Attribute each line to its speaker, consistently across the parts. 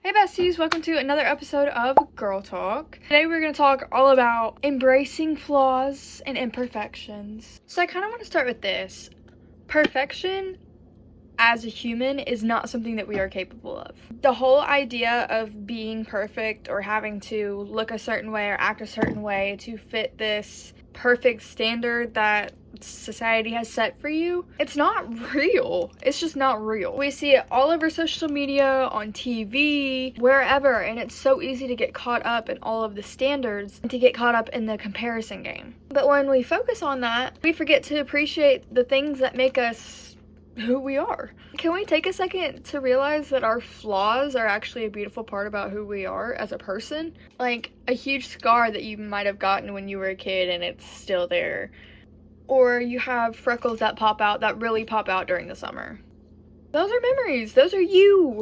Speaker 1: Hey besties, welcome to another episode of Girl Talk. Today we're going to talk all about embracing flaws and imperfections. So I kind of want to start with this. Perfection as a human is not something that we are capable of. The whole idea of being perfect or having to look a certain way or act a certain way to fit this perfect standard that society has set for you, it's not real. It's just not real. We see it all over social media, on TV, wherever, and it's so easy to get caught up in all of the standards and to get caught up in the comparison game. But when we focus on that, we forget to appreciate the things that make us who we are. Can we take a second to realize that our flaws are actually a beautiful part about who we are as a person? Like a huge scar that you might have gotten when you were a kid and it's still there. Or you have freckles that pop out, that really pop out during the summer. Those are memories. Those are you.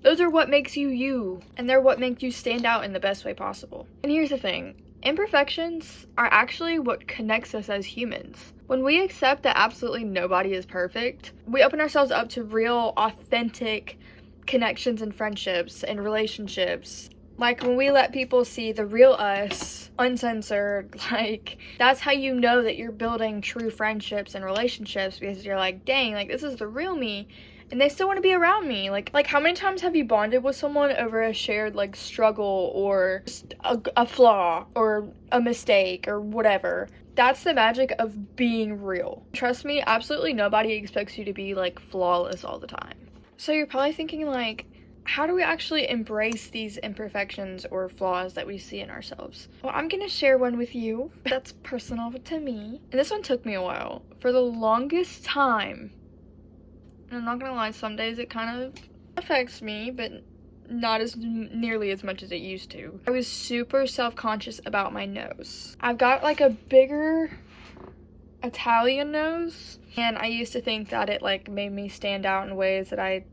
Speaker 1: Those are what makes you you. And they're what make you stand out in the best way possible. And here's the thing. Imperfections are actually what connects us as humans. When we accept that absolutely nobody is perfect, we open ourselves up to real, authentic connections and friendships and relationships. Like when we let people see the real us, uncensored, like that's how you know that you're building true friendships and relationships, because you're like, dang, like this is the real me. And they still want to be around me. Like how many times have you bonded with someone over a shared like struggle or just a flaw or a mistake or whatever? That's the magic of being real. Trust me, absolutely nobody expects you to be like flawless all the time. So you're probably thinking like, how do we actually embrace these imperfections or flaws that we see in ourselves? Well, I'm gonna share one with you that's personal to me. And this one took me a while. For the longest time, and I'm not gonna lie, some days it kind of affects me, but not as nearly as much as it used to. I was super self-conscious about my nose. I've got like a bigger Italian nose, and I used to think that it like made me stand out in ways that I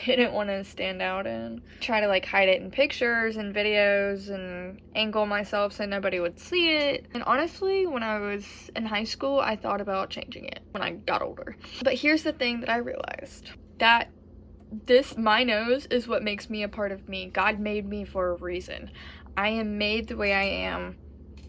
Speaker 1: didn't want to stand out in. Try to like hide it in pictures and videos and angle myself so nobody would see it. And honestly, when I was in high school, I thought about changing it when I got older. But here's the thing that I realized, that my nose is what makes me a part of me. God made me for a reason. I am made the way I am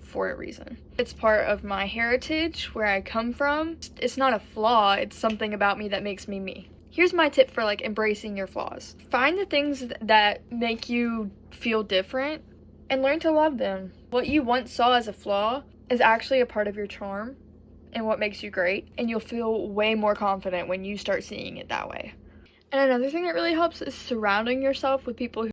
Speaker 1: for a reason. It's part of my heritage, where I come from. It's not a flaw, it's something about me that makes me me. Here's my tip for like embracing your flaws. Find the things that make you feel different and learn to love them. What you once saw as a flaw is actually a part of your charm and what makes you great, and you'll feel way more confident when you start seeing it that way. And another thing that really helps is surrounding yourself with people